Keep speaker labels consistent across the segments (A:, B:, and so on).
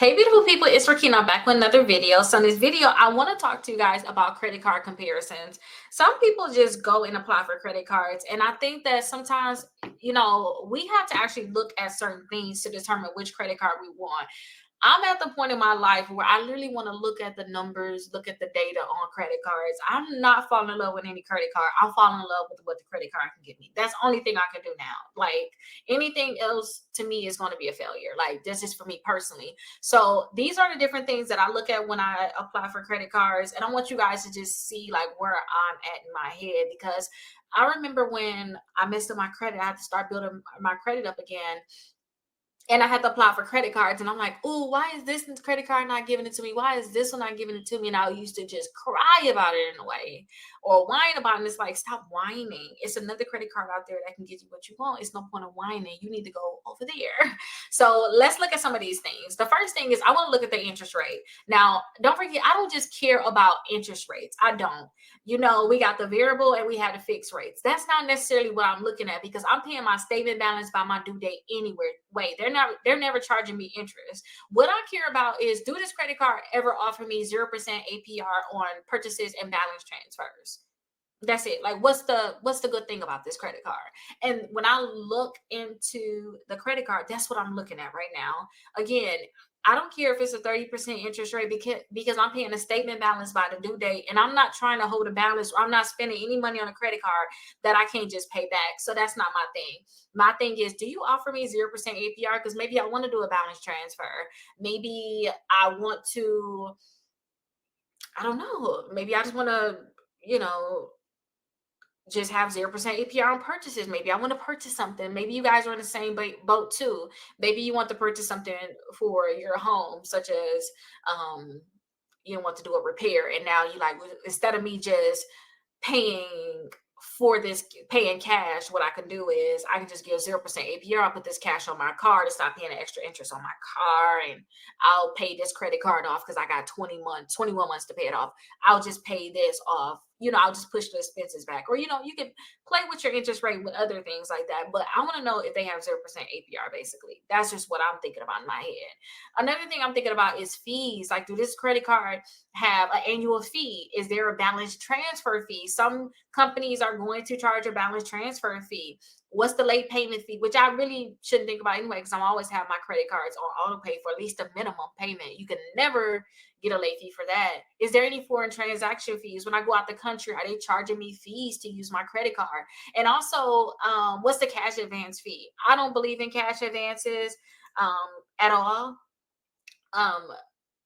A: Hey, beautiful people, it's Rickita. I'm back with another video. So in this video, I want to talk to you guys about credit card comparisons. Some people just go and apply for credit cards. And I think that sometimes, we have to actually look at certain things to determine which credit card we want. I'm at the point in my life where I literally want to look at the numbers, look at the data on credit cards. I'm not falling in love with any credit card. I'm falling in love with what the credit card can give me. That's the only thing I can do now. Like anything else to me is going to be a failure. Like this is for me personally. So these are the different things that I look at when I apply for credit cards. And I want you guys to just see like where I'm at in my head because I remember when I messed up my credit, I had to start building my credit up again and I had to apply for credit cards. And I'm like, oh, why is this credit card not giving it to me? Why is this one not giving it to me? And I used to just cry about it in a way or whine about it. And it's like, stop whining. It's another credit card out there that can get you what you want. It's no point of whining. You need to go over there. So let's look at some of these things. The first thing is I want to look at the interest rate. Now, don't forget, I don't just care about interest rates. I don't. We got the variable and we have the fixed rates. That's not necessarily what I'm looking at because I'm paying my statement balance by my due date anywhere. Wait, they're never charging me interest. What I care about is, do this credit card ever offer me 0% APR on purchases and balance transfers? That's it. Like what's the good thing about this credit card? And when I look into the credit card, that's what I'm looking at right now. Again, I don't care if it's a 30% interest rate because I'm paying a statement balance by the due date and I'm not trying to hold a balance or I'm not spending any money on a credit card that I can't just pay back. So that's not my thing. My thing is, do you offer me 0% APR? Because maybe I want to do a balance transfer. Maybe I want to, I don't know, maybe I just want to, you know, just have 0% APR on purchases. Maybe I want to purchase something. Maybe you guys are in the same boat too. Maybe you want to purchase something for your home, such as you want to do a repair. And now you like, instead of me just paying paying cash, what I can do is I can just give 0% APR. I'll put this cash on my car to stop paying the extra interest on my car. And I'll pay this credit card off because I got 21 months to pay it off. I'll just pay this off. I'll just push the expenses back. Or, you can play with your interest rate with other things like that. But I want to know if they have 0% APR, basically. That's just what I'm thinking about in my head. Another thing I'm thinking about is fees. Like, do this credit card have an annual fee? Is there a balance transfer fee? Some companies are going to charge a balance transfer fee. What's the late payment fee? Which I really shouldn't think about anyway, because I'm always have my credit cards on auto pay for at least a minimum payment. You can never get a late fee for that. Is there any foreign transaction fees? When I go out the country, are they charging me fees to use my credit card? And also, what's the cash advance fee? I don't believe in cash advances at all.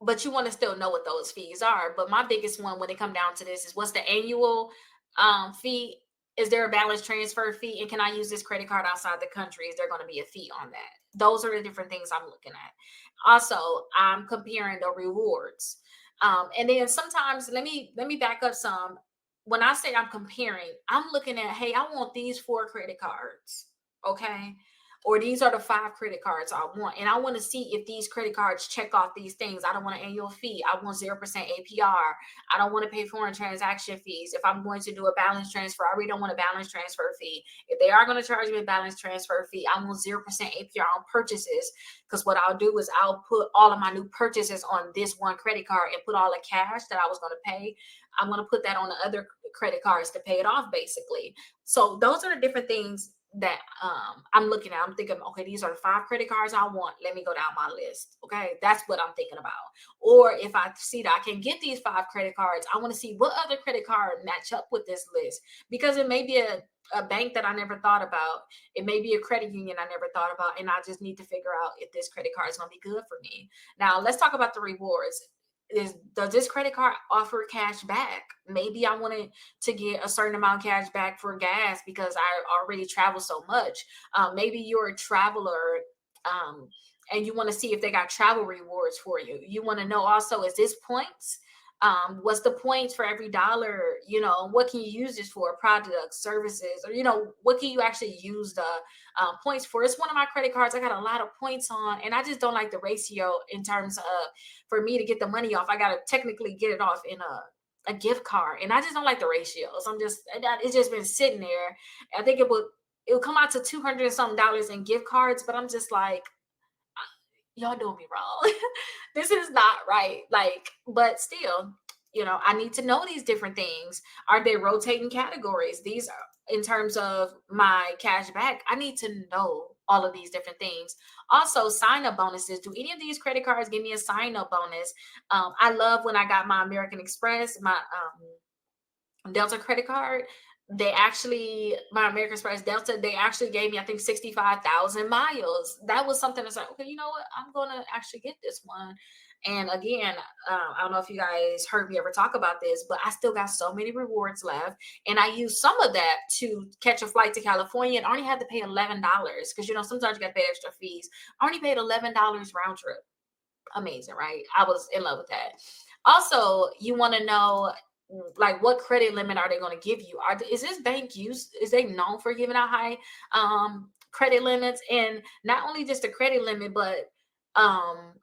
A: But you want to still know what those fees are. But my biggest one when it come down to this is, what's the annual fee? Is there a balance transfer fee? And can I use this credit card outside the country? Is there going to be a fee on that? Those are the different things I'm looking at. Also, I'm comparing the rewards. And then sometimes let me back up some. When I say I'm comparing, I'm looking at, hey, I want these 4 credit cards. Okay. Or these are the 5 credit cards I want. And I want to see if these credit cards check off these things. I don't want an annual fee. I want 0% APR. I don't want to pay foreign transaction fees. If I'm going to do a balance transfer, I really don't want a balance transfer fee. If they are going to charge me a balance transfer fee, I want 0% APR on purchases. Because what I'll do is I'll put all of my new purchases on this one credit card and put all the cash that I was going to pay. I'm going to put that on the other credit cards to pay it off, basically. So those are the different things that I'm looking at. I'm thinking, okay, these are the 5 credit cards I want. Let me go down my list. Okay, that's what I'm thinking about. Or if I see that I can get these 5 credit cards, I want to see what other credit card match up with this list, because it may be a bank that I never thought about. It may be a credit union I never thought about, and I just need to figure out if this credit card is going to be good for me. Now let's talk about the rewards. Does this credit card offer cash back? Maybe I wanted to get a certain amount of cash back for gas because I already travel so much. Maybe you're a traveler and you want to see if they got travel rewards for you. You want to know also, is this points? What's the points for every dollar? What can you use this for? Products, services, or what can you actually use the points for? It's one of my credit cards I got a lot of points on, and I just don't like the ratio in terms of, for me to get the money off, I got to technically get it off in a gift card, and I just don't like the ratios. It's just been sitting there. I think it'll come out to $200 and something in gift cards, but I'm just like, y'all doing me wrong. This is not right. Like, but still, I need to know these different things. Are they rotating categories? These are in terms of my cash back. I need to know all of these different things. Also, sign up bonuses. Do any of these credit cards give me a sign up bonus? I love when I got my American Express, my Delta credit card. They actually, my American Express Delta, they actually gave me, I think, 65,000 miles. That was something that's like, okay, you know what? I'm going to actually get this one. And again, I don't know if you guys heard me ever talk about this, but I still got so many rewards left. And I used some of that to catch a flight to California and only had to pay $11 because, sometimes you got to pay extra fees. I only paid $11 round trip. Amazing, right? I was in love with that. Also, you want to know, like, what credit limit are they going to give you? Is this bank used? Is they known for giving out high credit limits? And not only just a credit limit, but um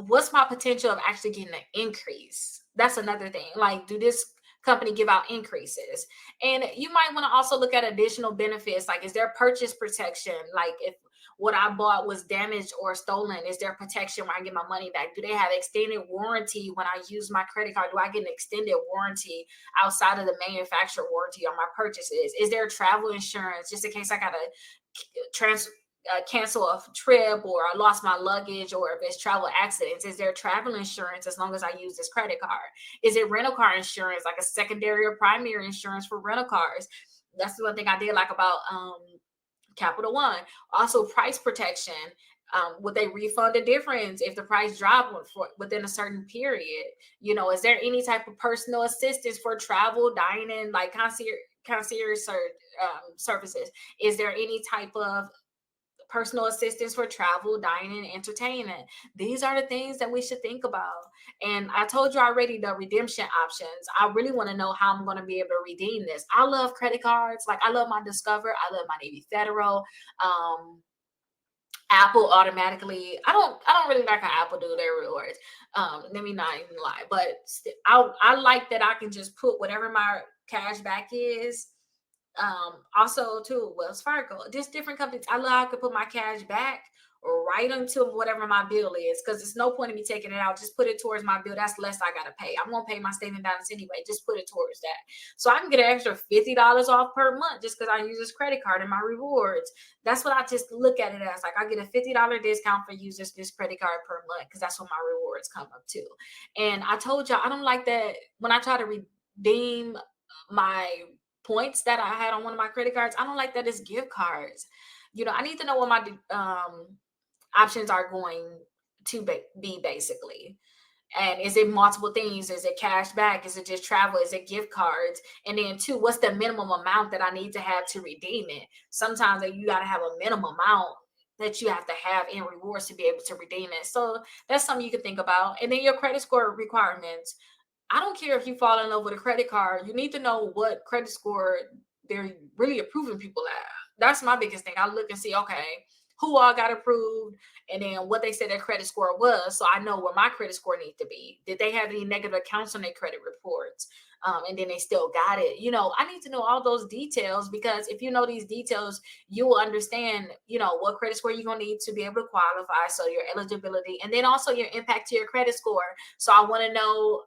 A: what's my potential of actually getting an increase? That's another thing. Like, do this company give out increases? And you might want to also look at additional benefits. Like, is there purchase protection? Like, if what I bought was damaged or stolen, is there protection when I get my money back? Do they have extended warranty when I use my credit card? Do I get an extended warranty outside of the manufacturer warranty on my purchases? Is there travel insurance just in case I got to trans cancel a trip, or I lost my luggage, or if it's travel accidents? Is there travel insurance as long as I use this credit card? Is it rental car insurance, like a secondary or primary insurance for rental cars? That's the one thing I did like about Capital One. Also, price protection. Would they refund the difference if the price dropped within a certain period? Is there any type of personal assistance for travel, dining, like concierge services? Is there any type of personal assistance for travel, dining, entertainment? These are the things that we should think about. And I told you already the redemption options. I really want to know how I'm going to be able to redeem this. I love credit cards. Like, I love my Discover. I love my Navy Federal. Apple automatically. I don't really like how Apple do their rewards. Let me not even lie, but I like that I can just put whatever my cash back is. Also too, Wells Fargo, just different companies. I love I could put my cash back right into whatever my bill is, because there's no point in me taking it out. Just put it towards my bill. That's less I gotta pay. I'm gonna pay my statement balance anyway. Just put it towards that. So I can get an extra $50 off per month just because I use this credit card and my rewards. That's what I just look at it as. Like, I get a $50 discount for using this credit card per month because that's what my rewards come up to. And I told y'all I don't like that when I try to redeem my points that I had on one of my credit cards. I don't like that it's gift cards. I need to know what my options are going to be basically. And is it multiple things? Is it cash back? Is it just travel? Is it gift cards? And then two, what's the minimum amount that I need to have to redeem it? Sometimes you got to have a minimum amount that you have to have in rewards to be able to redeem it. So that's something you can think about. And then your credit score requirements. I don't care if you fall in love with a credit card. You need to know what credit score they're really approving people at. That's my biggest thing. I look and see, okay, who all got approved, and then what they said their credit score was, so I know where my credit score needs to be. Did they have any negative accounts on their credit reports? And then they still got it. I need to know all those details, because if you know these details, you will understand, what credit score you're going to need to be able to qualify. So your eligibility, and then also your impact to your credit score. So I want to know,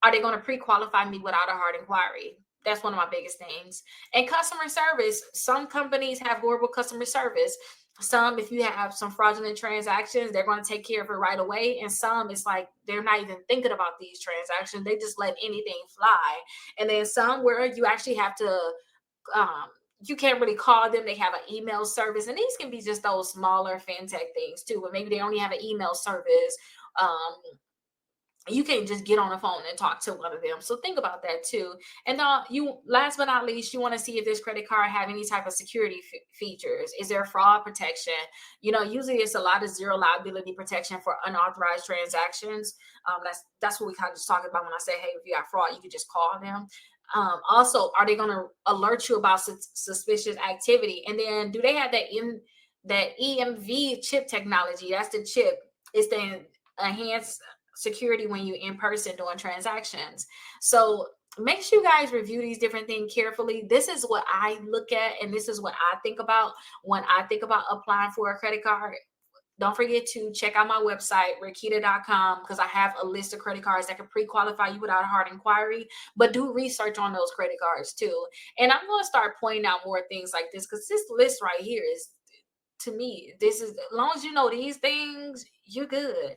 A: are they going to pre-qualify me without a hard inquiry? That's one of my biggest things. And customer service. Some companies have horrible customer service. Some, if you have some fraudulent transactions, they're going to take care of it right away. And some, it's like they're not even thinking about these transactions. They just let anything fly. And then some where you actually have to, you can't really call them. They have an email service. And these can be just those smaller fintech things too, but maybe they only have an email service. You can't just get on the phone and talk to one of them. So think about that too. And last but not least, you want to see if this credit card have any type of security features. Is there fraud protection? Usually it's a lot of zero liability protection for unauthorized transactions. That's what we kind of just talking about when I say, hey, if you got fraud, you can just call them. Also, are they going to alert you about suspicious activity? And then do they have that EMV chip technology? That's the chip. It's the enhanced security when you in person doing transactions. So make sure you guys review these different things carefully. This is what I look at, and this is what I think about when I think about applying for a credit card. Don't forget to check out my website, Rickita.com, because I have a list of credit cards that can pre-qualify you without a hard inquiry. But do research on those credit cards too. And I'm going to start pointing out more things like this, because this list right here is, to me, this is, as long as you know these things, you're good,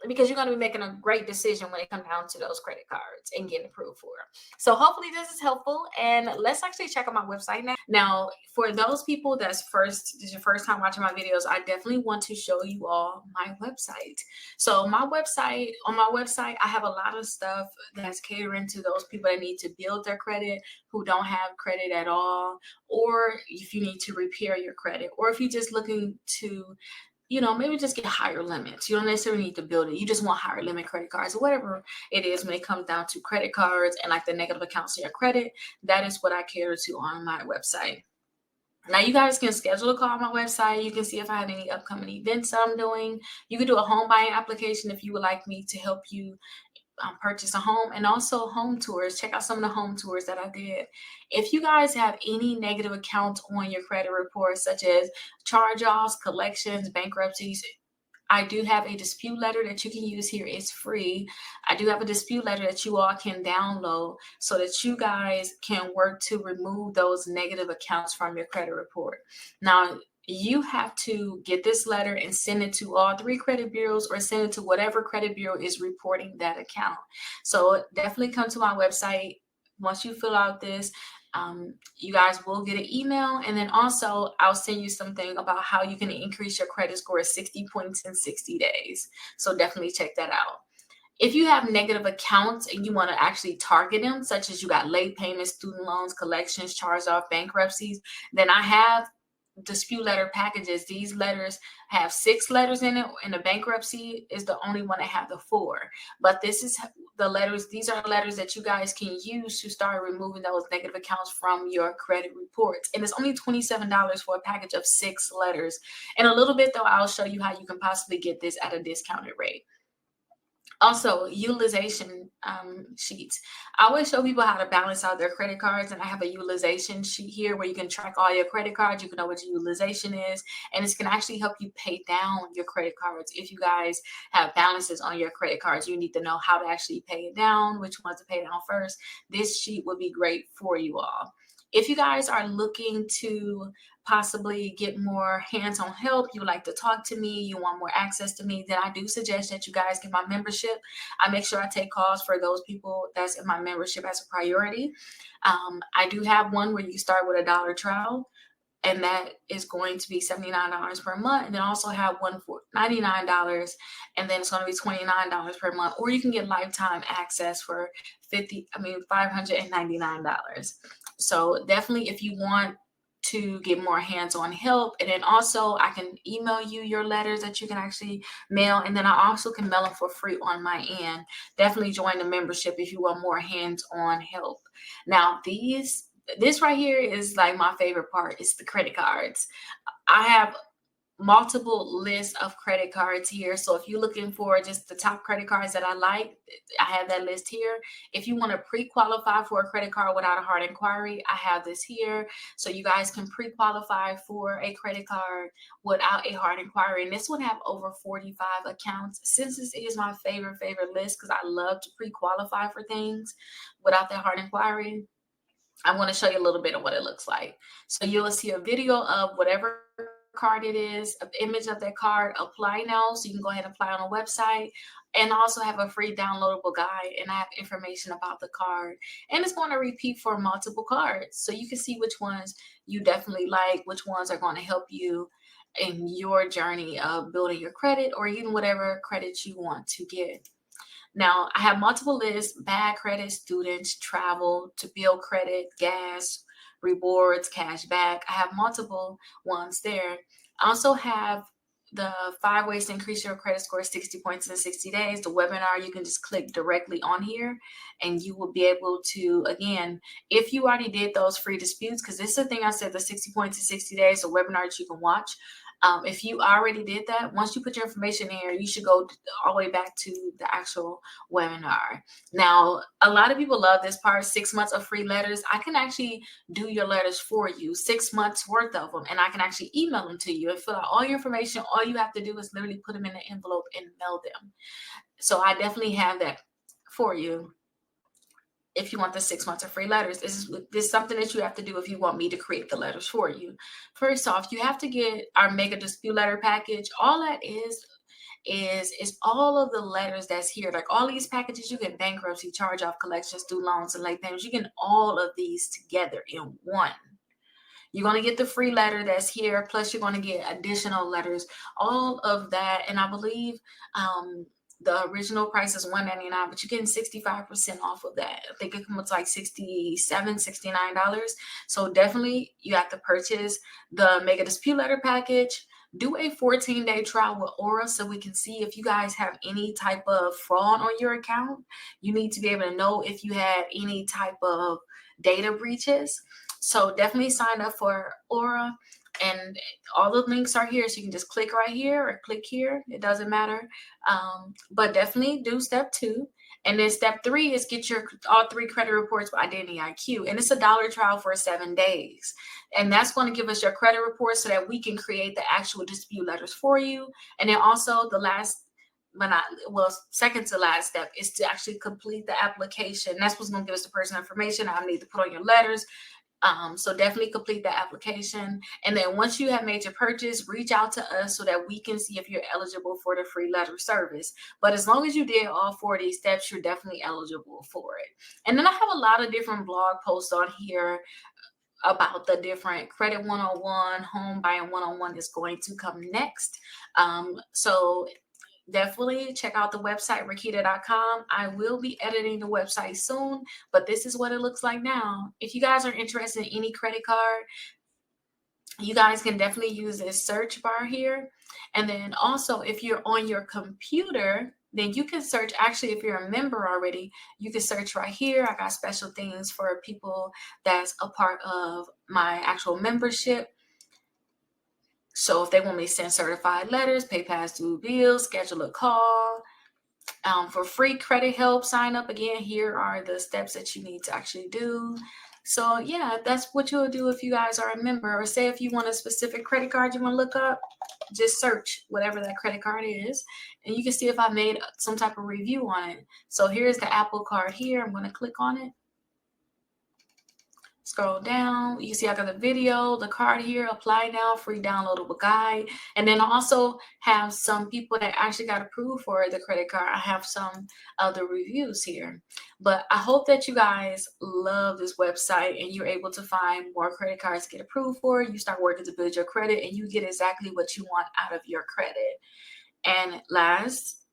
A: because you're going to be making a great decision when it comes down to those credit cards and getting approved for them. So hopefully this is helpful, and let's actually check out my website now. Now, for those people this is your first time watching my videos, I definitely want to show you all my website. So on my website, I have a lot of stuff that's catering to those people that need to build their credit, who don't have credit at all, or if you need to repair your credit, or if you're just looking to, maybe just get higher limits. You don't necessarily need to build it. You just want higher limit credit cards, or whatever it is when it comes down to credit cards and like the negative accounts in your credit. That is what I cater to on my website. Now, you guys can schedule a call on my website. You can see if I have any upcoming events I'm doing. You can do a home buying application if you would like me to help you purchase a home, and also home tours. Check out some of the home tours that I did. If you guys have any negative accounts on your credit report, such as charge-offs, collections, bankruptcies, I do have a dispute letter that you can use here. It's free. I do have a dispute letter that you all can download so that you guys can work to remove those negative accounts from your credit report. Now, you have to get this letter and send it to all 3 credit bureaus, or send it to whatever credit bureau is reporting that account. So definitely come to my website. Once you fill out this, you guys will get an email, and then also I'll send you something about how you can increase your credit score 60 points in 60 days. So definitely check that out. If you have negative accounts and you want to actually target them, such as you got late payments, student loans, collections, charge-off, bankruptcies, then I have dispute letter packages. These letters have 6 letters in it, and the bankruptcy is the only one that have the 4. But this is the letters. These are letters that you guys can use to start removing those negative accounts from your credit reports. And it's only $27 for a package of 6 letters. In a little bit, though, I'll show you how you can possibly get this at a discounted rate. Also, utilization sheets. I always show people how to balance out their credit cards, and I have a utilization sheet here where you can track all your credit cards. You can know what your utilization is, and this can actually help you pay down your credit cards. If you guys have balances on your credit cards, you need to know how to actually pay it down, which ones to pay down first. This sheet would be great for you all. If you guys are looking to possibly get more hands-on help, you would like to talk to me, you want more access to me, then I do suggest that you guys get my membership. I make sure I take calls for those people that's in my membership as a priority. I do have one where you start with a $1 trial, and that is going to be $79 per month. And then also have one for $99, and then it's going to be $29 per month. Or you can get lifetime access for $599. So definitely, if you want to get more hands-on help, and then also I can email you your letters that you can actually mail, and then I also can mail them for free on my end. Definitely join the membership if you want more hands-on help. Now, this right here is like my favorite part. It's the credit cards. I have multiple lists of credit cards here. So if you're looking for just the top credit cards that I like, I have that list here. If you want to pre-qualify for a credit card without a hard inquiry, I have this here. So you guys can pre-qualify for a credit card without a hard inquiry. And this would have over 45 accounts. Since this is my favorite list, because I love to pre-qualify for things without that hard inquiry, I want to show you a little bit of what it looks like. So you'll see a video of whatever card it is, an image of that card. Apply now, so you can go ahead and apply on a website, and also have a free downloadable guide, and I have information about the card, and it's going to repeat for multiple cards, so you can see which ones you definitely like, which ones are going to help you in your journey of building your credit, or even whatever credit you want to get. Now, I have multiple lists: bad credit, students, travel, to build credit, gas, rewards, cash back. I have multiple ones there. I also have the 5 ways to increase your credit score 60 points in 60 days. The webinar, you can just click directly on here, and you will be able to, again, if you already did those free disputes, because this is the thing I said, the 60 points in 60 days, the webinar that you can watch. If you already did that, once you put your information in here, you should go all the way back to the actual webinar. Now, a lot of people love this part, 6 months of free letters. I can actually do your letters for you, 6 months worth of them, and I can actually email them to you and fill out all your information. All you have to do is literally put them in an envelope and mail them. So I definitely have that for you. If you want the 6 months of free letters, this is something that you have to do if you want me to create the letters for you. First off, you have to get our mega dispute letter package. All that is all of the letters that's here. Like all these packages, you get bankruptcy, charge off, collections, student loans, and late payments. You get all of these together in one. You're going to get the free letter that's here, plus you're going to get additional letters, all of that. And I believe the original price is $199, but you're getting 65% off of that. I think it comes like $67, $69. So definitely you have to purchase the mega dispute letter package. Do a 14-day trial with Aura so we can see if you guys have any type of fraud on your account. You need to be able to know if you had any type of data breaches. So definitely sign up for Aura, and all the links are here. So you can just click right here or click here. It doesn't matter. But definitely do step 2. And then step 3 is get your all 3 credit reports by Identity IQ. And it's $1 trial for 7 days. And that's going to give us your credit report so that we can create the actual dispute letters for you. And then also the last, second to last step is to actually complete the application. That's what's going to give us the personal information I need to put on your letters. So definitely complete the application. And then once you have made your purchase, reach out to us so that we can see if you're eligible for the free letter service. But as long as you did all 4 of these steps, you're definitely eligible for it. And then I have a lot of different blog posts on here about the different credit 101, home buying 101 is going to come next. So definitely check out the website, Rickita.com. I will be editing the website soon, but this is what it looks like now. If you guys are interested in any credit card, you guys can definitely use this search bar here. And then also, if you're on your computer, then you can search. Actually, if you're a member already, you can search right here. I got special things for people that's a part of my actual membership. So if they want me to send certified letters, pay past due bills, schedule a call, for free credit help, sign up. Again, here are the steps that you need to actually do. So yeah, that's what you'll do if you guys are a member. Or say if you want a specific credit card you want to look up, just search whatever that credit card is, and you can see if I made some type of review on it. So here's the Apple card here. I'm going to click on it. Scroll down, you see I got the video, the card here, apply now, free downloadable guide. And then I also have some people that actually got approved for the credit card. I have some other reviews here. But I hope that you guys love this website and you're able to find more credit cards to get approved for. You start working to build your credit and you get exactly what you want out of your credit. And last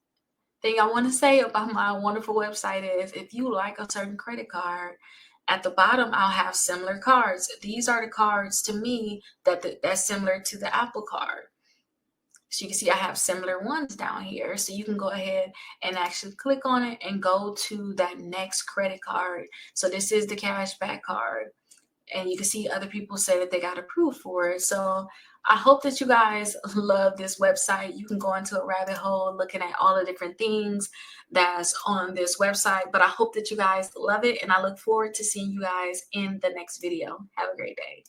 A: thing I want to say about my wonderful website is if you like a certain credit card, at the bottom, I'll have similar cards. These are the cards to me that's similar to the Apple card. So you can see I have similar ones down here. So you can go ahead and actually click on it and go to that next credit card. So this is the cashback card. And you can see other people say that they got approved for it. So I hope that you guys love this website. You can go into a rabbit hole looking at all the different things that's on this website. But I hope that you guys love it. And I look forward to seeing you guys in the next video. Have a great day.